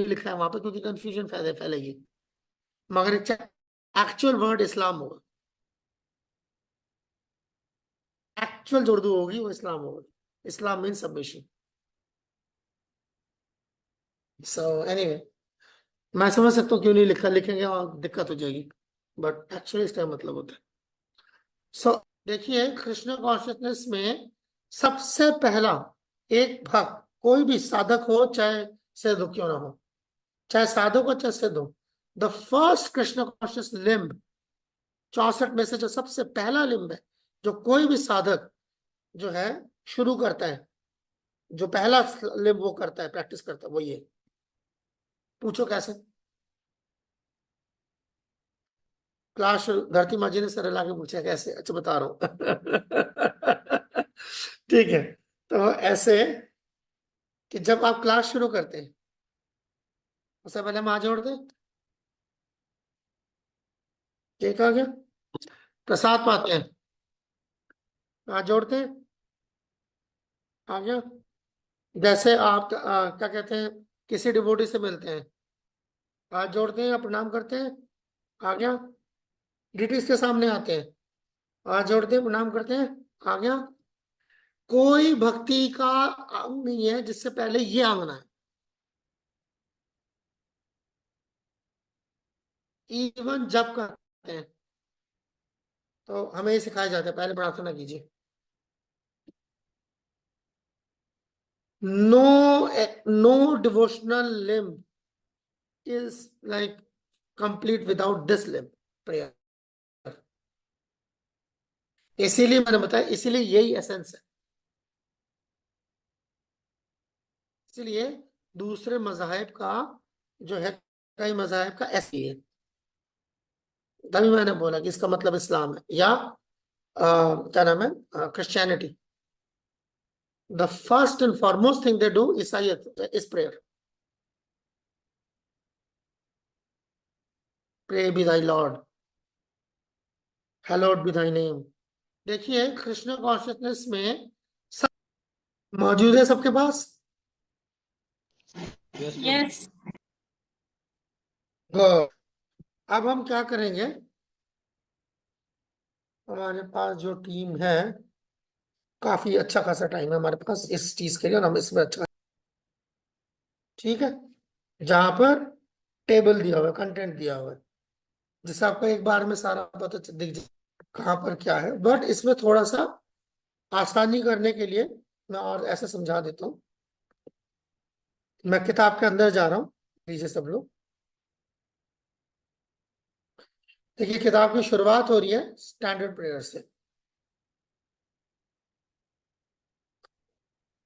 लिखा है वहां पे, क्योंकि कंफ्यूजन फैलेगी। मगर एक्चुअल वर्ड इस्लाम होगा, एक्चुअल जो उर्दू होगी वो इस्लाम होगा। इस्लाम मीन सबमिशन। सो एनीवे, मैं समझ सकता हूँ क्यों नहीं लिखा, लिखेंगे और दिक्कत हो जाएगी, बट एक्चुअली इसका मतलब होता है। सो देखिए, कृष्ण कॉन्शियसनेस में सबसे पहला एक भक्त, कोई भी साधक हो चाहे सिद्ध हो क्यों ना हो, चाहे साधक हो चाहे सिद्ध हो, the first Krishna conscious limb, 64 में से जो सबसे पहला लिम्ब है, जो कोई भी साधक जो है शुरू करता है, जो पहला लिम्ब वो करता है, प्रैक्टिस करता है, वो ये। पूछो कैसे? क्लास धरती माँ जी ने सर ला के पूछा कैसे, अच्छा बता रहा हूँ। ठीक है, तो ऐसे कि जब आप क्लास शुरू करते हैं, उससे पहले हम हाथ जोड़ दें, ठीक आ गया, प्रसाद पाते हैं, हाथ जोड़ते हैं, आ गया। जैसे आप क्या कहते हैं, किसी डिवोटी से मिलते हैं, हाथ जोड़ते हैं या प्रणाम करते हैं, आ गया। डिटीज के सामने आते हैं, हाथ जोड़ते हैं, प्रणाम करते हैं, आ गया। कोई भक्ति का अंग नहीं है जिससे पहले ये अंग ना है। इवन जब करते हैं तो हमें ये सिखाया जाता है, पहले प्रार्थना कीजिए। No, no devotional limb is like complete without this limb, prayer. इसीलिए मैंने बताया, इसीलिए यही एसेंस है। इसलिए दूसरे मजाहिब का जो है, कई मजाहिब का ऐसे ही है। तभी मैंने बोला कि इसका मतलब इस्लाम है, या क्या नाम है, Christianity. The first and foremost thing they do ईसाइयत is prayer. Pray be thy lord, hallowed be thy name. देखिए, कृष्ण कॉन्शियसनेस में सब मौजूद है सबके पास। यस। गुड। अब हम क्या करेंगे, हमारे पास जो टीम है, काफी अच्छा खासा टाइम है हमारे पास इस चीज के लिए, और हम इसमें अच्छा, ठीक है, जहां पर टेबल दिया हुआ है, कंटेंट दिया हुआ है, जिससे आपको एक बार में सारा पता दिख जाए कहाँ पर क्या है। बट इसमें थोड़ा सा आसानी करने के लिए मैं और ऐसे समझा देता हूँ। मैं किताब के अंदर जा रहा हूँ, लीजिए सब लोग। देखिए, किताब की शुरुआत हो रही है स्टैंडर्ड प्रेयर से।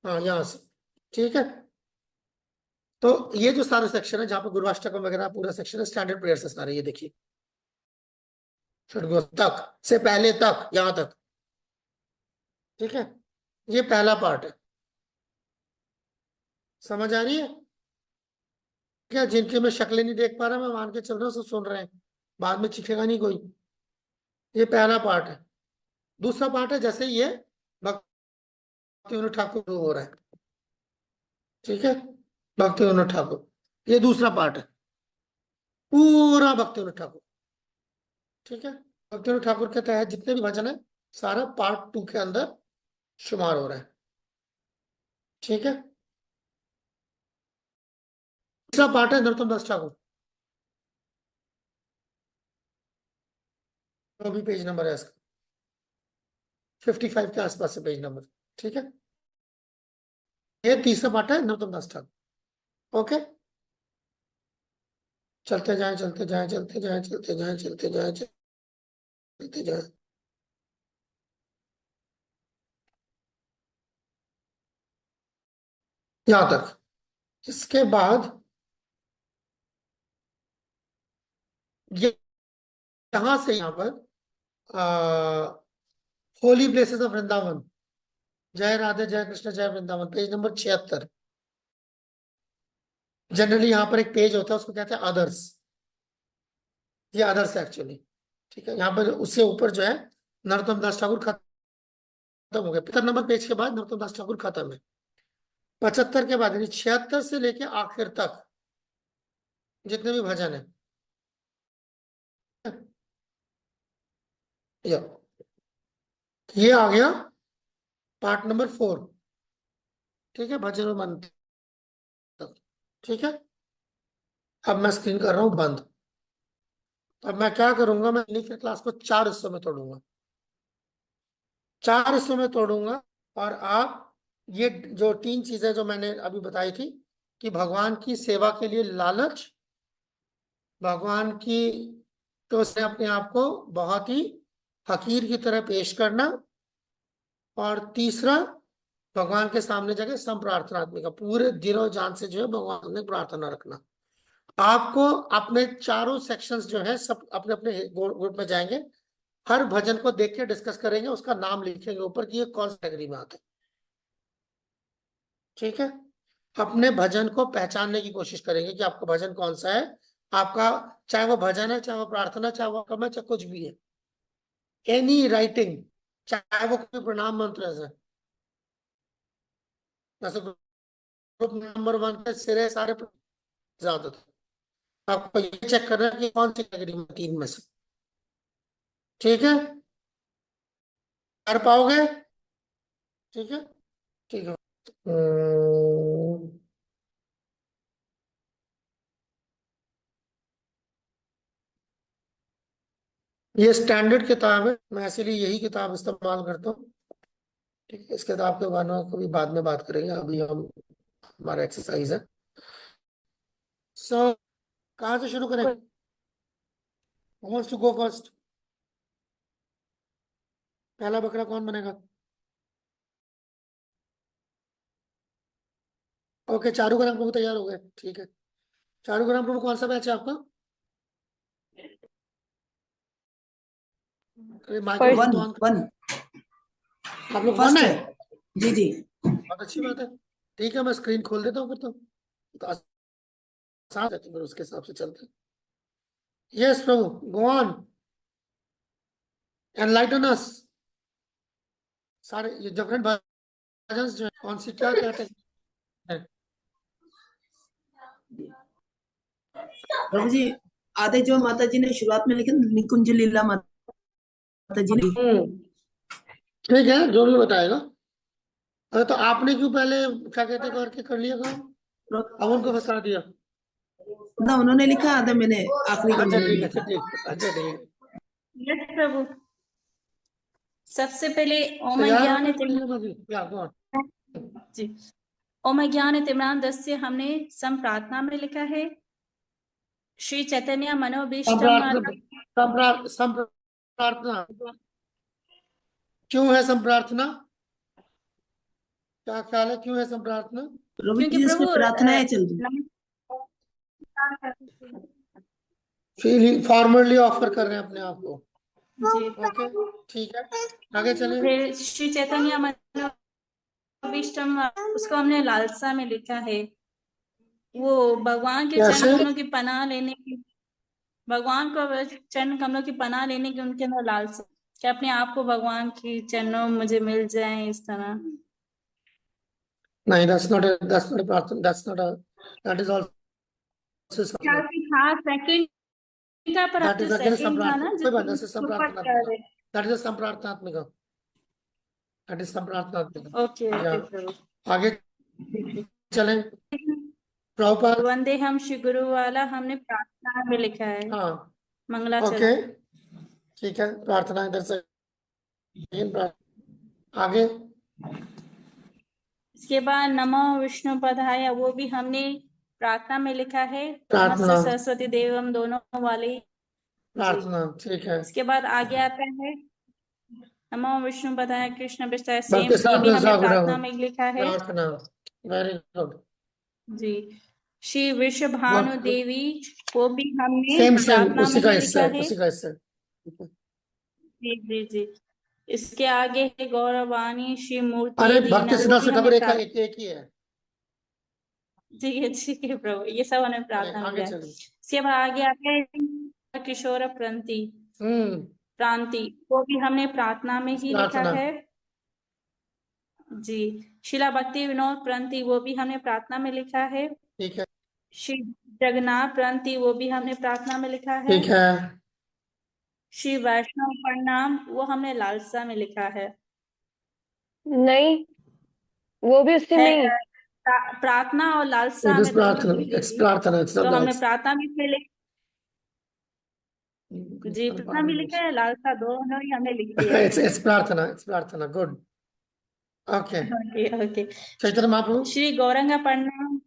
हाँ, यहाँ से, ठीक है। तो ये जो सारा सेक्शन है, जहाँ पर गुरुअष्टकम वगैरह पूरा सेक्शन है, स्टैंडर्ड प्रेयर से सारे, ये देखिए, षडगोर तक से पहले तक, यहाँ तक, ठीक है। ये पहला पार्ट है, समझ आ रही है क्या? जिनकी मैं शक्लें नहीं देख पा रहा, मैं मान के चल रहा हूँ सब सुन रहे हैं, बाद में चीखेगा नहीं कोई। ये पहला पार्ट है। दूसरा पार्ट है, जैसे ये भक्ति विनोद ठाकुर हो रहा है, ठीक है, भक्ति विनोद ठाकुर, ये दूसरा पार्ट है, पूरा भक्ति विनोद ठाकुर, ठीक है। भक्ति विनोद ठाकुर के तहत जितने भी भजन है, सारा पार्ट 2 के अंदर शुमार हो रहा है, ठीक है। तीसरा पार्ट है नरोत्तम दास ठाकुर, जो भी पेज नंबर है इसका, 55 के आसपास से पेज नंबर, ठीक है। ये तीसरा पार्ट है नरोत्तम दास ठाकुर, ओके। चलते जाएं, चलते जाएं, चलते जाएं, चलते जाएं, चलते जाएं, चलते जाएं, यहां तक। इसके बाद ये यहां से यहां पर होली प्लेसेस ऑफ वृंदावन, जय राधे जय कृष्ण जय वृंदावन, पेज नंबर 76। जनरली यहाँ पर एक पेज होता है, उसको कहते हैं अदर्स, ये अदर्स एक्चुअली, ठीक है। यहाँ पर उससे ऊपर जो है नरोत्तम दास ठाकुर खत्म हो गया, 75 नंबर पेज के बाद नरोत्तम दास ठाकुर खत्म है। 75 के बाद यानी 76 से लेके आखिर तक जितने भी भजन है। या ये आ गया पार्ट नंबर 4। ठीक है, भजन और मंत्र तक। ठीक है, अब मैं स्क्रीन कर रहा हूं बंद। अब मैं क्या करूंगा, मैं फिर क्लास को 4 हिस्सों में तोड़ूंगा। 4 हिस्सों में तोड़ूंगा। और आप ये जो 3 चीजें जो मैंने अभी बताई थी कि भगवान की सेवा के लिए लालच, भगवान की तो से अपने आप को बहुत ही हकीर की तरह पेश करना, और तीसरा भगवान के सामने जाके संप्रार्थना आदमी का पूरे दिनों जान से जो है भगवान में प्रार्थना रखना। आपको अपने चारों सेक्शंस जो है सब अपने अपने ग्रुप में जाएंगे, हर भजन को देख के डिस्कस करेंगे, उसका नाम लिखेंगे ऊपर कि ये कौन सी कैटेगरी में आता है। ठीक है, अपने भजन को पहचानने की कोशिश करेंगे कि आपका भजन कौन सा है। आपका चाहे वो भजन है, चाहे वो प्रार्थना, चाहे वो कम है, चाहे कुछ भी है, एनी राइटिंग, चाहे वो कोई प्रणाम मंत्र है, जैसे ग्रुप नंबर 1 के सिरे सारे ज्यादा था। आपको ये चेक करना है कि कौन सी कैटेगरी में 3 में से। ठीक है, कर पाओगे? ठीक है, ठीक है। ये स्टैंडर्ड किताब है, मैं इसीलिए यही किताब इस्तेमाल करता हूँ। ठीक है, इस किताब के बारे में कभी बाद में बात करेंगे, अभी हम हमारा एक्सरसाइज है। सो कहाँ से शुरू करें? Who wants to go first? पहला बकरा कौन बनेगा? ओके, चारूग्राम प्रभु तैयार हो गए। ठीक है, चारूग्राम प्रभु कौन सा बैच है आपका? अरे माइक्रोफोन तो ऑन। वन आप लोग फर्स्ट वन है? है। जी जी। बहुत अच्छी बात है। ठीक है, मैं स्क्रीन खोल देता हूँ फिर तो आसान है, तो फिर उसके हिसाब से चलते हैं। Yes Prabhu, go on, enlighten अस। सारे ये डिफरेंट वर्जन्स जो है, कौन सी क्या कैटेगरी है? प्रभु जी, आधे जो माता जी ने शुरुआत में लिखे निकुंज लीला माता जी ने। ठीक है, जो भी बताएगा। अरे तो आपने क्यों पहले क्या कहते करके कर लिया काम, अब उनको फंसा दिया? आधा उन्होंने लिखा, आधा मैंने आखिरी का अच्छा मैंने ठीक, लिखा। अच्छा ठीक, अच्छा ठीक। यस प्रभु। सबसे पहले ओम तैयार हो ज्ञान गए बढ़िया मजी क्या कौन? जी, ओम ज्ञान तिमरान 10 से हमने सम प्रार्थना में लिखा है। श्री चैतन्य मनोभीष्टम संप्रार्थना क्यों है? संप्रार्थना क्या ख्याल है, क्यों है संप्रार्थना? प्रभु क्योंकि जी प्रभु इसमें प्रार्थनाएं चल रही। फील फॉर्मली ऑफर कर रहे हैं अपने आप को। जी, ओके, ठीक है, आगे चले। फिर श्री चैतन्य मनोभीष्टम उसको हमने लालसा में लिखा है। वो भगवान के कैसे? चरण कमलों की पनाह लेने की, भगवान को चरण कमलों की पनाह लेने की उनके अंदर लालसा, कि अपने आप को भगवान की चरणों में मुझे मिल जाए इस तरह। नहीं, that's not a प्रार्थना, that's not a, that is also संप्रार्थना। था सेकंड था, पर That अब is जो again सेकंड था संप्रार्थना, ना कोई जो बात नहीं, संप्रार्थनात्मिका। सुपर। That is a संप्रार्थनात्मिका, that is संप्रार्थनात्मिका। ओके या ओके प्रभु। आगे चलें। प्रभुपाद। वंदे हम श्री गुरु वाला हमने प्रार्थना में लिखा है, हाँ, मंगलाचरण। ओके, ठीक है, प्रार्थना इधर से आगे। इसके बाद नमो विष्णु पदाय, वो भी हमने प्रार्थना में लिखा है, प्रार्थना, नमस्ते सरस्वती देवम दोनों वाले। जी, प्रार्थना, ठीक है। इसके बाद आगे आता है नमो विष्णु पदाय कृष्ण विष्टाय, सेम भक्ति ये भी सागर हमने सागर प्रार्थना में लिखा है। प्रार्थना, वेरी गुड। जी, श्री वृषभानु देवी, वो भी हमने सेम सेम प्रार्थना में उसी का ही हिस्सा लिखा है, है। उसी का हिस्सा है। जी जी जी। इसके आगे है गौरवाणी श्री मूर्ति अरे भक्ति दीना, वो सिद्धार्थ भी हमने ठाकुर एक प्रार्थना। एक ही है। ठीक है प्रभु, ये सब हमने प्रार्थना में आगे लिखा है। चलिए। इसके बाद आगे आता है किशोर प्रांति, वो भी हमने प्रार्थना में ही लिखा प्रार्थना, है। जी, शिला भक्ति विनोद प्रांति, वो भी हमने प्रार्थना में लिखा है। ठीक है। श्री जगन्नाथ प्रणति वो भी हमने प्रार्थना में लिखा है। ठीक है। श्री वैष्णव प्रणाम वो हमने लालसा में लिखा है। नहीं, वो भी उसी है में ही। प्रार्थना और लालसा इट इज में दोनों प्रार्थना, में इट्स जी। प्रार्थना, इट्स तो नॉट हमने लालसा। प्रार्थना में इसमें जी प्रार्थना भी लिखा है, लालसा दोनों ही हमने लिख दिया है। इट्स प्रार्थना, इट्स प्रार्थना। Good. Okay. Okay okay. Chaitanya Mahaprabhu Shri Gauranga प्रणाम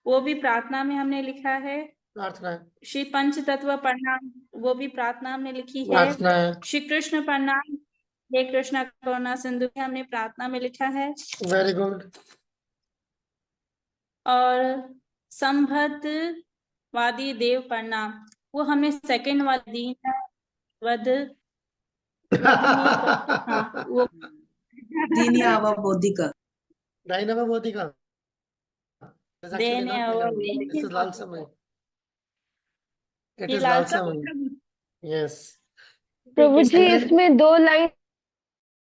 वो भी प्रार्थना में हमने लिखा है। प्रार्थना है, श्री पंच तत्व प्रणाम वो भी प्रार्थना में लिखी है। प्रार्थना है। श्री कृष्ण प्रणाम हे कृष्णा करुणा सिंधु भी हमने प्रार्थना में लिखा है। Very good. और संभत वादी देव प्रणाम वो हमने सेकंड वाला दीन वध हाँ वो दीनी अवबोधिका। डायनामा बोधिका। It's actually देने not और Dynamo. This is Lalsa Mai. It ये is लालसा Lalsa Mai. Yes. प्रभु जी Second- इसमें 2 लाइन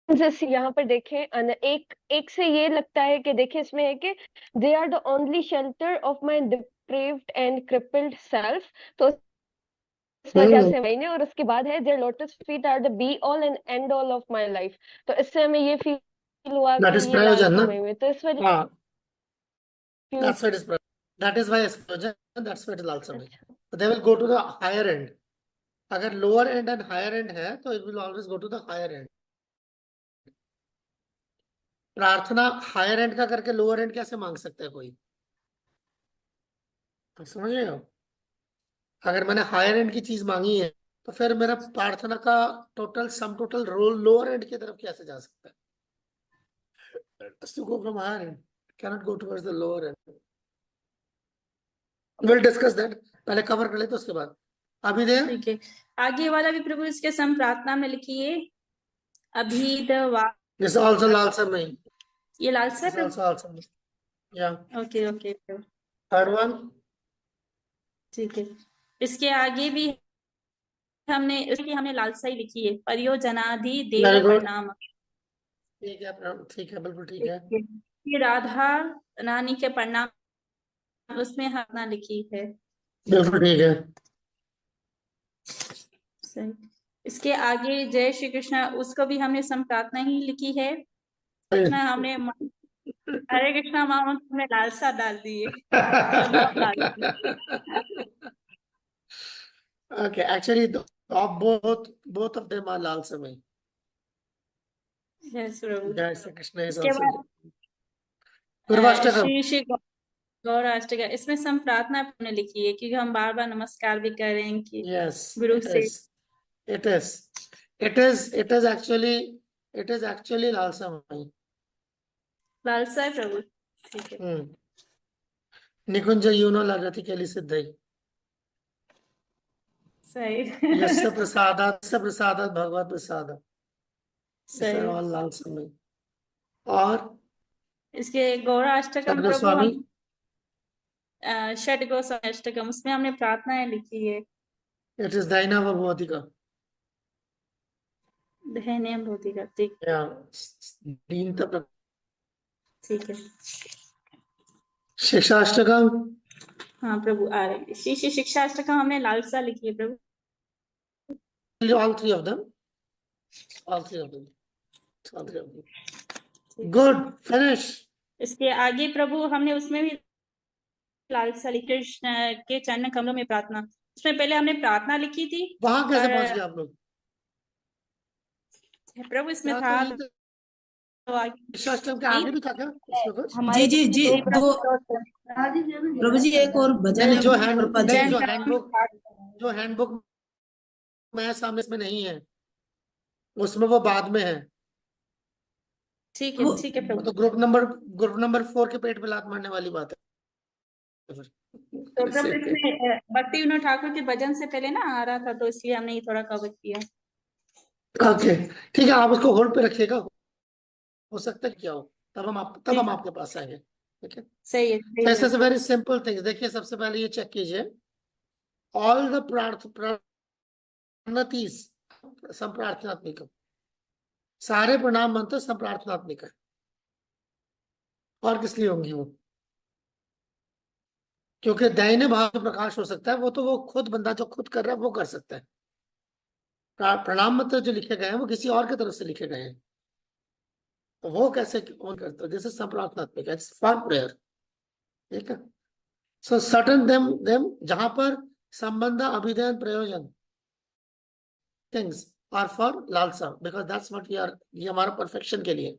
जैसे यहाँ पर देखें, एक से ये लगता है कि देखिए इसमें है कि they are the only shelter of my deprived and crippled self, तो इस वजह से मैंने, और उसके बाद है their lotus feet are the be all and end all of my life. तो इससे हमें ये फील हुआ That कि is ये प्रयोजन ना? लालसा में तो इस वजह हाँ, that's why it is prayojan. That is why it's prayojan. That's why it is Lalsa Mai. But they will go to the higher end. अगर lower end and higher end है, तो it will always go to the higher end. प्रार्थना higher end का करके lower end कैसे मांग सकता है कोई? आप समझ रहे हो? अगर मैंने हायर एंड की चीज मांगी है, तो फिर मेरा प्रार्थना का sum total role lower end की तरफ कैसे जा सकता है? To go from higher end, cannot go towards the lower end. We'll discuss that. पहले कवर कर लेते उसके बाद। अभी दे ठीक है। आगे वाला भी प्रभु इसके सम प्रार्थना में लिखिए। अभिदवा this is also Lalsa Mai. ये लालसा है This is Prabhu. also Lalsa Mai. Yeah. Okay okay Prabhu Third one. ठीक है। इसके आगे भी हमने इसकी हमने लालसा ही लिखी है। परियोजनाधि देव Very good. प्रणाम। ठीक है, ठीक है, बिल्कुल ठीक है। ये राधा रानी के प्रणाम उसमें हमने लिखी है। बिल्कुल ठीक है। सही। इसके आगे जय श्री कृष्णा उसको भी हमने सम प्रार्थना ही लिखी है। कृष्णा हमने हरे कृष्णा मोहम्मद हमने लालसा डाल दी है। बहुत लालसा। Okay, actually, both of them are Lalsa Mai. Yes Prabhu. Jai Shri Krishna is इसके also बाद there. पूर्वाष्टकम। श्री श्री गौराष्टक इसमें सम प्रार्थना हमने लिखी है क्योंकि हम बार बार नमस्कार भी कर रहे हैं कि Yes, गुरु it से is. It is actually Lalsa Mai. लालसा है प्रभु। ठीक है। निकुंज यूनो लगति केली सिद्धई। सही यस्य प्रसादात् भगवत प्रसाद। These सही। are all Lalsa Mai. और इसके गौराष्टकम षड् प्रभु गोस्वामी। हम षड गोस्वामी अष्टकम उसमें हमने प्रार्थनाएं लिखी है। It is Dainava Bhotika. धन्य भूति करती। Yeah. दीनता ठीक है। शिक्षाष्टकम। हाँ प्रभु आ रहे हैं। श्री श्री शिक्षा अष्टकम हमने लालसा लिखी है प्रभु। All three of them. All three of them. All three of them. Good. Finish. इसके आगे प्रभु हमने उसमें भी लालसा लिखी कृष्ण के चरण कमलों में प्रार्थना। उसमें पहले हमने प्रार्थना लिखी थी। वहां कैसे और पहुंच गए आप लोग? प्रभु इसमें क्या था तो ये तो आगे शिक्षाष्टकम के आगे भी था क्या इसमें कुछ? हमारे जी जी जी दो प्रभु जी एक और भजन नहीं, जो है प्रभुपाद जी। जो हैंडबुक में सामने इसमें नहीं है, उसमें वो बाद में है। ठीक है प्रभु। तो ग्रुप नंबर 4 के पेट पे लात मारने वाली बात है। तो प्रभु इसमें भक्ति विनोद ठाकुर के भजन से पहले ना आ रहा था तो इसलिए हमने ये थोड़ा कवर किया। ओके, ठीक है, आप उसको होल्ड पे रखिएगा, हो सकता है क्या हो, तब हम आपके पास आएंगे। ठीक है, सही है। ऐसे से वेरी सिंपल थिंग्स। देखिए, सबसे पहले ये चेक कीजिए, ऑल द प्रणतीस संप्रार्थनात्मिक, सारे प्रणाम मंत्र संप्रार्थनात्मिक है। और किस लिए होंगी वो? क्योंकि दाहिने भाव में प्रकाश हो सकता है, वो तो वो खुद बंदा जो खुद कर रहा है वो कर सकता है। प्रणाम मंत्र जो लिखे गए हैं वो किसी और की तरफ से लिखे गए हैं, तो वो कैसे कौन करता है? जैसे संप्रार्थनात्मक है, फॉर प्रेयर, ठीक है। सो सर्टन देम जहां पर संबंध, अभिधेय, प्रयोजन थिंग्स आर फॉर लालसा, because that's what we are, ये हमारा परफेक्शन के लिए।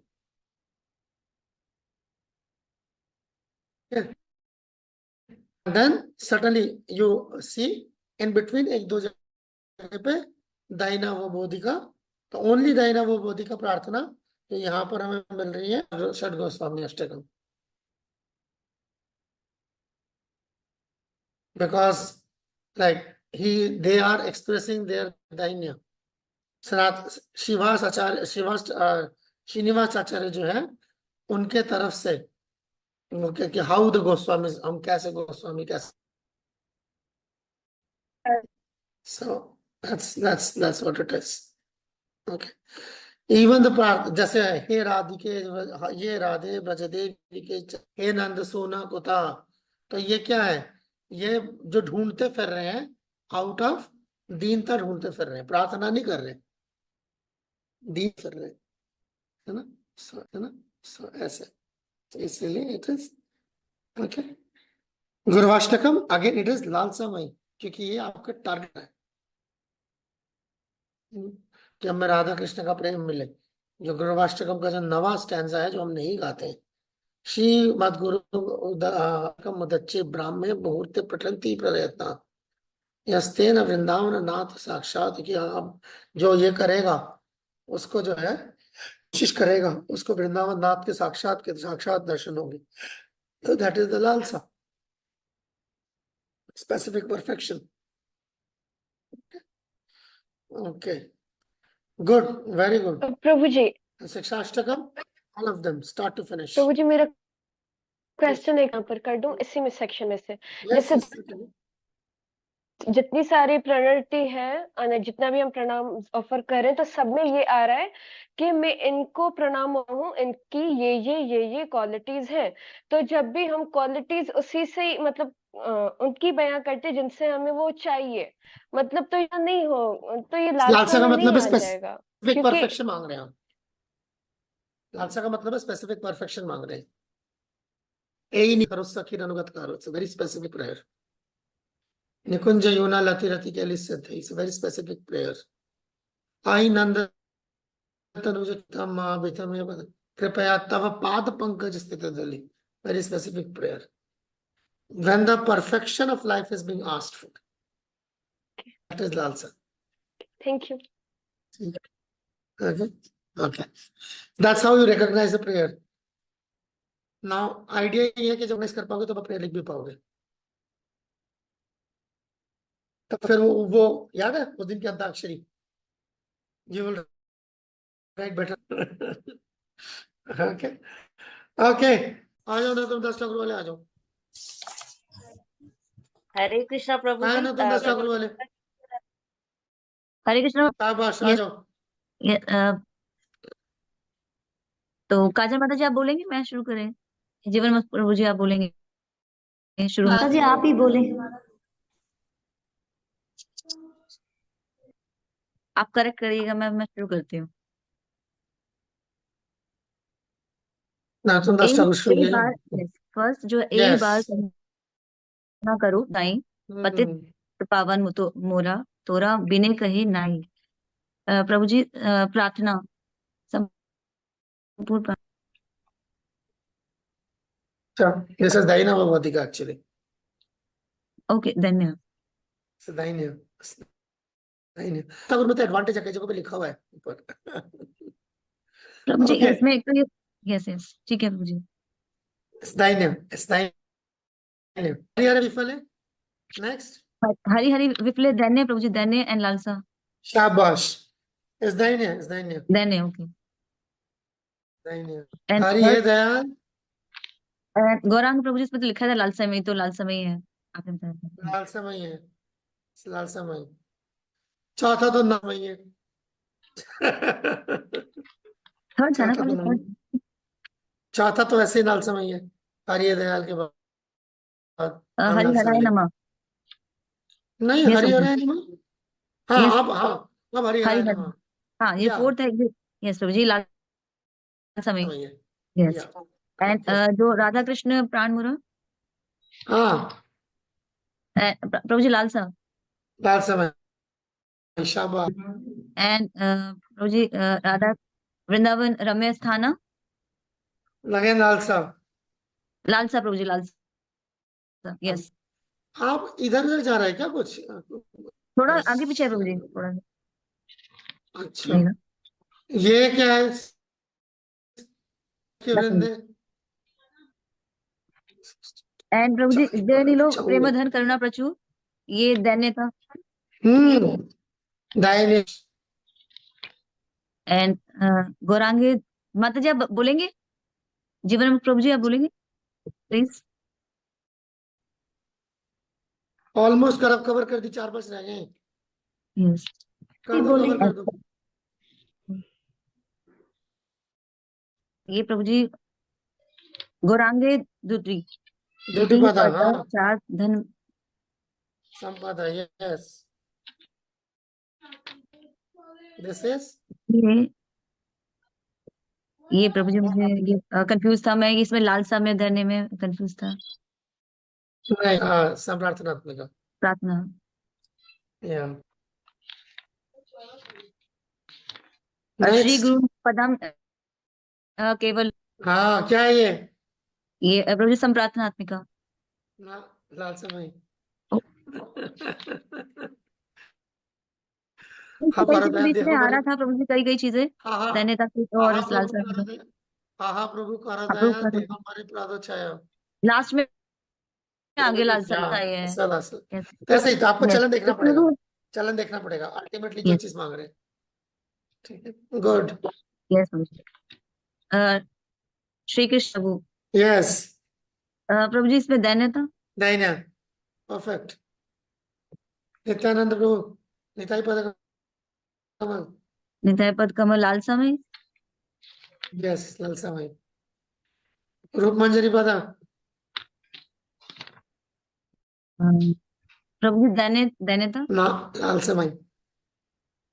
Then suddenly you see in between, एक दो जगह पे दाहिना वो बोधिका, तो ओनली दाहिना वो बोधिका प्रार्थना तो यहाँ पर हमें मिल रही है Shad Goswami Ashtakam, because like they are expressing their दाहिन्य। श्रीवास आचार्य, श्रीनिवास आचार्य जो है उनके तरफ से कि हाउ द गोस्वामी, हम कैसे गोस्वामी कैसे, so that's what it is, okay। Even the प्रार्थ जैसे हे राधिके, ये राधे ब्रजदेवी के, हे नंद सोना कुता, तो ये क्या है? ये जो ढूंढते फिर रहे हैं, आउट ऑफ दीनता ढूंढते फिर रहे हैं, प्रार्थना नहीं कर रहे, दीन फिर रहे हैं, है ना? है ना? ऐसे, तो इसलिए it is okay. Gurvashtakam again it is लालसामय, क्योंकि ये आपका टारगेट है कि हमें राधा कृष्ण का प्रेम मिले। जो गुरुवाष्टकम का जो नवा स्टैंजा है जो हम नहीं गाते हैं, श्री मद गुरु मदच्चे ब्राह्मे मुहूर्ते प्रटंती प्रयत्न यस्तेन वृंदावन नाथ साक्षात, कि आप जो ये करेगा उसको जो है कोशिश करेगा, उसको वृंदावन नाथ के साक्षात दर्शन होंगे। तो दैट इज द लालसा, specific perfection. Okay, good, very good. प्रभु जी, Shikshashtakam, all of them start to finish. प्रभु जी, मेरा क्वेश्चन एक यहाँ पर कर दूं इसी में सेक्शन में से। यस, जैसे जितनी सारी प्रायोरिटी है और जितना भी हम प्रणाम ऑफर कर रहे हैं, तो सब में ये आ रहा है कि मैं इनको प्रणाम हूँ, इनकी ये क्वालिटीज हैं। तो जब भी हम क्वालिटीज उसी से ही मतलब उनकी बयां करते जिनसे हमें वो चाहिए, मतलब तो ये नहीं हो, तो ये लालसा लालसा का में मतलब नहीं है आ जाएगा, स्पेसिफिक क्योंकि परफेक्शन मांग रहे हैं आप। लालसा का मतलब है स्पेसिफिक परफेक्शन मांग रहे हैं। ए नहीं करो सखीर अनुगत करो, इट्स वेरी स्पेसिफिक प्रेयर। निकुंज योना लति रति के लिए सिद्ध, इट्स वेरी स्पेसिफिक प्रेयर। आई नंद तनुज तम वितम कृपया तव पाद पंकज स्थित दली, very specific prayer when the perfection of life is being asked for, that is lalsa। Thank you. Okay, okay, that's how you recognize the prayer। now idea ये है कि जब नहीं कर पाओगे तो आप prayer लिख भी पाओगे। तो फिर वो याद है उस दिन की antakshari, you will write better। okay, okay, आ जाओ ना तुम 10 ठाकुर वाले, आ जाओ। हरे कृष्णा प्रभु आए जी। ना तुम 10 ठाकुर वाले, हरे कृष्णा। शाबाश, आ यस। जाओ। तो काजल माता जी आप बोलेंगे, मैं शुरू करें? जीवन मत प्रभु जी आप बोलेंगे, शुरू माता जी आप ही बोले। आप करेक्ट करिएगा, मैं शुरू करती हूँ। ना तुम 10 ठाकुर शुरू एक किया बार ना। फर्स्ट जो एक यस, बार ना करो दाई पतित पावन मुतो मोरा तोरा बिने कही नाई। प्रभु जी प्रार्थना संपूर्ण this is Daina Bhavadika actually। Okay, धन्यवाद। So Daina, Daina। ठाकुर में तो एडवांटेज है, कई जगह पे लिखा हुआ है ऊपर। प्रभु जी Okay, इसमें एक तो ये यस ठीक है प्रभु जी। it's Daina, it's Daina। Harihar विफल है, next। हरी हरी विफले दैन्य प्रभु जी, दैन्य एंड लालसा। शाबाश, it's Daina, it's Daina, दैन्य, ओके। Daina। एंड हरि है दयाल, गौरांग प्रभु जी इसमें तो लिखा था लालसा में, तो लालसा में ही है, आपने बताया। लाल समय है, लाल समय। चौथा तो नामय है। थर्ड था ना चौथा तो प्रभु नाम, जी? चौथा तो ऐसे ही लाल समय है, हरि है दयाल के बाद। हरि लाल हराय सावली। नमः। नहीं ये हरि सब हरे नमः। हाँ ये अब हरि हरि हरे हर नमः। हाँ ये या फोर्थ है। यस प्रभु जी, लाल समय। वही है। यस या एंड ओके जो राधा कृष्ण प्राण मुरा, हाँ प्रभु जी लाल सा। लाल समय शाबाश। एंड प्रभु जी राधा वृंदावन रम्य स्थाना, लगे लाल साहब। लाल सा प्रभु जी, लाल सा। यस आप इधर उधर जा रहे हैं क्या कुछ? थोड़ा आगे पीछे है प्रभु जी, थोड़ा अच्छा रहेगा। ये क्या है के बस वृंदे? एंड प्रभु जी चाली जय नीलो चौड़े। प्रेम धन करुणा प्रचुर, ये दैन्य था। दाहिने। एंड गौरांगे माता जी, आप बोलेंगे जीवन में प्रभु जी, आप बोलेंगे प्लीज। ऑलमोस्ट कवर कर दी, 4-5 रह गए। यस कर दो, कवर कर दो। ये प्रभु जी गौरांगे दूतरी, ड्यूटी पदा हाँ चार धन। संपदा यस दिस इज ये ये प्रभु जी मुझे ये कंफ्यूज था मैं, इसमें लालसा में धरने में कंफ्यूज था। संप्रार्थनात्मक प्रार्थना या श्री नेक्स्ट। गुरु पदम केवल, हाँ क्या है ये प्रभु जी संप्रार्थनात्मिका। लाल समय। हाँ कई भारत चीजें है बीच में देखो आ बड़े। रहा था प्रभु जी, कई चीजें हाँ धन्यता की और इस लालसा में। हाँ प्रभु कर अप्रूव दया कर देखो हमारे प्रादो छाया। लास्ट में आगे लालसा या आए हैं। असल असल यस तो ऐसे ही तो आपको यस चलन देखना पड़ेगा। चलन देखना पड़ेगा अल्टीमेटली जो यस चीज मांग रहे हैं। ठीक है गुड यस श्री कृष्ण प्रभु, यस प्रभु जी इसमें दैन्यता। दाइना परफेक्ट। नित्यानंद प्रभु निताई पद कमल निताय पद कमल लालसा में। यस लालसा भाई। रूप मंजरी पदा प्रभु जी दैन्यता ना लालसा भाई।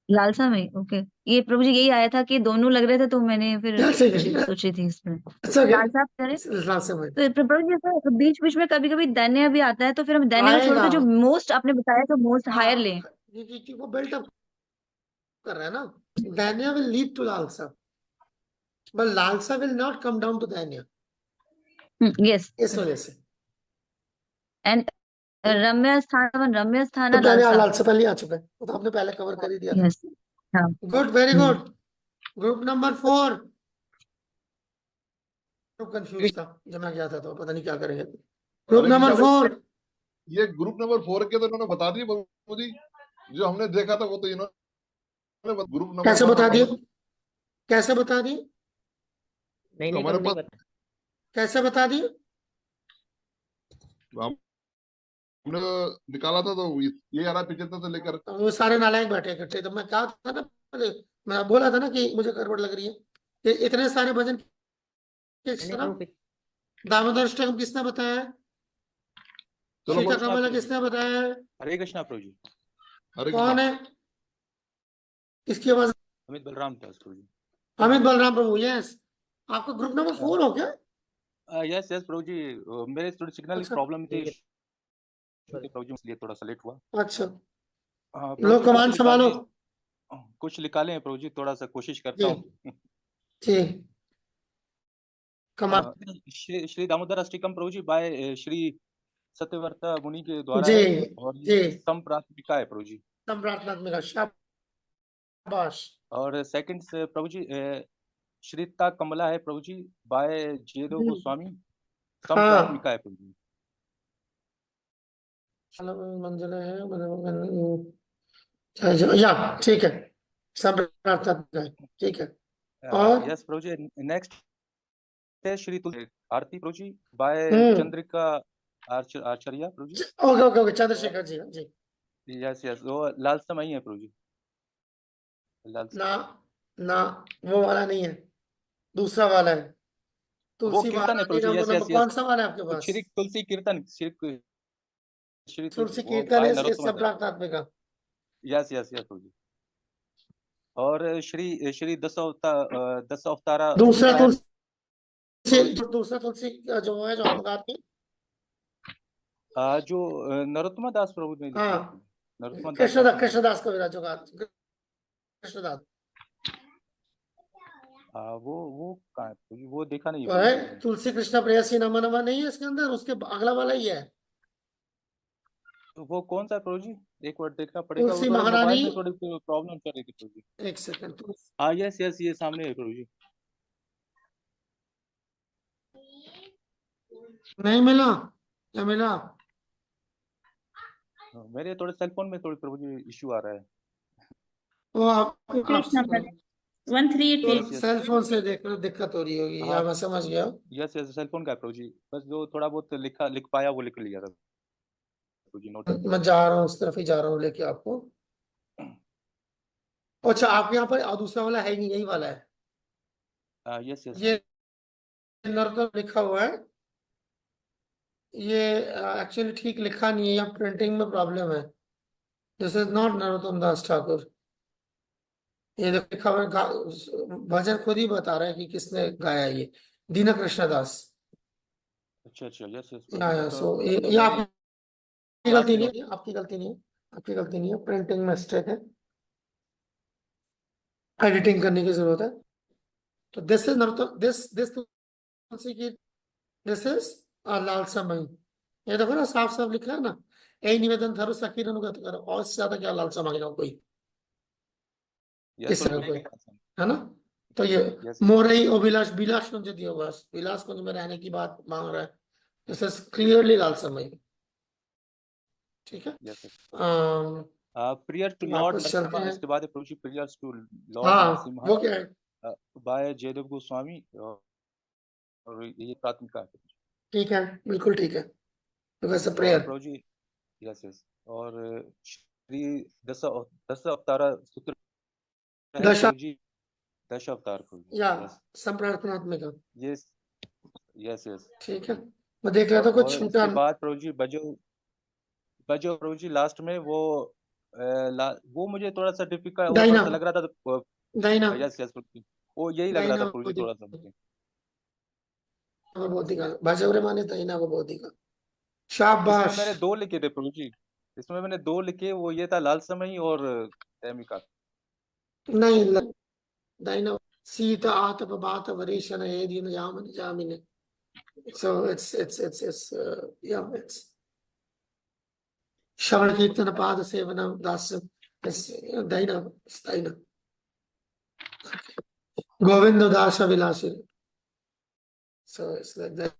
लालसा में। ओके ये प्रभु जी यही आया था कि दोनों लग रहे थे, तो मैंने फिर Yeah, ठीक है सोच रही थी इसमें अच्छा क्या लालसा आप करें। लालसा भाई तो प्रभु जी ऐसा बीच बीच में कभी कभी दैन्य भी आता है, तो फिर हम दैन्य को आएगा। छोड़कर जो मोस्ट आपने बताया, जो मोस्ट हायर लें। क्योंकि वो बिल्ट अप कर रहा है ना। दान्या विल लीड टू लालसा बट लालसा will not come down to दान्या यस इस वजह से। एंड रम्य स्थान तो पहले लालसा। लालसा पहले आ चुका है वो तो आपने पहले कवर कर ही दिया था। यस हाँ good very good. Group number 4 group confuse था जब मैं गया था तो पता नहीं क्या करेंगे। ग्रुप हरे नंबर कृष्णा 4 ये ग्रुप नंबर 4 के तो इन्होंने बता दिए प्रभु जी, जो हमने देखा था वो तो इन्होंने ग्रुप नंबर कैसे 1 बता और दिए? नंबर कैसे बता दिए? नहीं जो नहीं हमारे प्रभु नहीं पास बता। कैसे बता दिए? हमने निकाला था तो ये आ रहा है 75 से लेकर। तो वो सारे नालायक बैठे इकट्ठे तो मैं कहा था ना पहले मैं बोला था ना कि मुझे गड़बड़ लग रही है कि इतने सारे भजन किस नहीं तरह। प्रभु दामोदर अष्टकम किसने बताया है? चलो सीता बोलो। कमला किसने बताया है? हरे कृष्णा प्रभु जी। हरे कौन कृष्णा। है इसकी आवाज? अमित बलराम दास प्रभु जी। अमित बलराम प्रभु यस। आपका ग्रुप नंबर 4 हो गया? यस यस प्रभु जी, मेरे थोड़ी सिग्नल की अच्छा प्रॉब्लम थी प्रभु जी, इसलिए थोड़ा सा लेट हुआ। अच्छा प्रभु लो जी कमान संभालो। कुछ निकाले हैं प्रभु जी, थोड़ा सा कोशिश करता जी हूँ। जी कमान श्री दामोदर अष्टकम प्रभु जी बाय श्री सत्यव्रता मुनि के द्वारा जी है और जी ये संप्रार्थमिका है प्रभु जी। संप्रार्थनात्मिका शाबाश। और सेकंड से प्रभु जी श्रीता कमला है प्रभु जी बाय जेदो गोस्वामी, संप्रार्थमिका है प्रभु जी। मंजिल है या ठीक है संप्रार्थनात्मिका है ठीक है। और यस प्रभु जी। नेक्स्ट है श्री तुलसी आरती प्रभु जी बाय चंद्रिका आचार्य प्रभु जी। Okay okay okay Chandrashekhar ji जी। यस यस वो लाल समय है प्रभु जी। लाल ना ना वो वाला नहीं है दूसरा वाला है। तुलसी कीर्तन है महारानी प्रभु जी, नंबर यस नंबर यस कौन यस सा वाला है आपके तो पास? श्री तुलसी कीर्तन श्री तुलसी वो कीर्तन बाय है नरोत्तम दास। संप्रार्थनात्मिक का। यस यस यस प्रभु जी। और श्री श्री दस अवतारा दूसरा है तुलसी, दूसरा तुलसी का जो है जो हम गाते हैं, जो नरोत्तम दास प्रभु ने लिखी है हाँ प्रभु। नरोत्तम दास ठाकुर जी। कृष्णदास कविराज जो गाते, कृष्णदास वो कहाँ है प्रभु जी? वो देखा नहीं है वो प्रभु है जी मैंने। तुलसी कृष्ण प्रेयसी नमः नमः नहीं है इसके अंदर, उसके अगला वाला ही है। तो वो कौन सा है प्रभु जी? एक बार देखना पड़ेगा, वो तुलसी थोड़ा महारानी, मोबाइल में थोड़ी प्रॉब्लम कर रही थी प्रभु जी। एक सेकंड, हाँ यस यस ये सामने है प्रभु जी। नहीं मिला, क्या मिला? मेरे थोड़े सेल फोन में थोड़ी प्रभु जी इश्यू आ रहा है। वो आप page number 138। yes. Cell phone से देखना दिक्कत हो रही होगी, या हाँ। मैं समझ गया। यस यस सेल फोन का है प्रभु जी, बस जो थोड़ा बहुत लिख पाया वो लिख लिया था प्रभु जी, नोट। मैं जा रहा हूँ उस तरफ ही जा रहा हूँ लेके आपको। अच्छा आपके यहाँ पर दूसरा वाला है नहीं, यही वाला है। यस यस ये नरोत्तम लिखा हुआ है, ये एक्चुअली ठीक लिखा नहीं है, या प्रिंटिंग में प्रॉब्लम है। दिस इज नॉट नरोत्तम दास ठाकुर। ये जो लिखा हुआ है भजन खुद ही बता रहा है कि किसने गाया ये, दीन कृष्ण दास। अच्छा अच्छा यस यस सो ये मैंने आपकी बाद गलती में नहीं है, आपकी गलती नहीं है, आपकी गलती नहीं है, प्रिंटिंग मिस्टेक है, एडिटिंग करने की जरूरत है। तो दिस इज नरोत्तम, दिस तुलसी की, दिस इज लाल समय। ये देखो ना साफ साफ लिखा है ना, यही निवेदन थारो सखीर अनुगत करो, और इससे ज्यादा क्या लालसा मांगेगा कोई, यस इस तरह कोई, प्रभु है ना? तो ये यस मोरई अभिलाष बिलास कुंज दियो, बस बिलास कुंज में रहने की बात मांग रहा है। दिस इज क्लियरली लाल समय। ठीक है। Yes um, prayer to lord वापस चलते नरसिम्हा, हैं। इसके बाद है प्रभु जी प्रेयर्स टू लॉर्ड हाँ नरसिम्हा वो क्या है, बाय जयदेव गोस्वामी, और ये प्राथमिका है। ठीक है, बिल्कुल ठीक है, बिकॉज और प्रेयर। प्रभु जी यस यस और श्री दस अवतारा सूत्र है दशा प्रभु जी, दश अवतार प्रभु जी। या यस संप्रार्थनात्मक। यस यस यस ठीक है, मैं देख रहा था कुछ और छूटा। इसके बाद प्रभु जी बजो प्रभु जी लास्ट में वो वो मुझे थोड़ा सा डिफिकल्ट, वो थोड़ा दाइना सा लग रहा था। दाइना यस यस प्रभु जी, वो यही लग रहा था दाइना प्रभु जी थोड़ा सा मुझे। वो बोधिका भजवरे माने दाइना वो बोधिका। इसमें शाबाश। मैंने दो लिखे थे प्रभु जी, इसमें मैंने दो लिखे, वो ये था लाल समय और प्रेमिका। नहीं दाइना सीता आतप बात वरीशन हे दीन जामन जामिने। So it's yeah, it's श्रवण कीर्तन पाद सेवना दास्यम, it's दाइना, it's दाइना। Govind Das विलासी। So it's like that.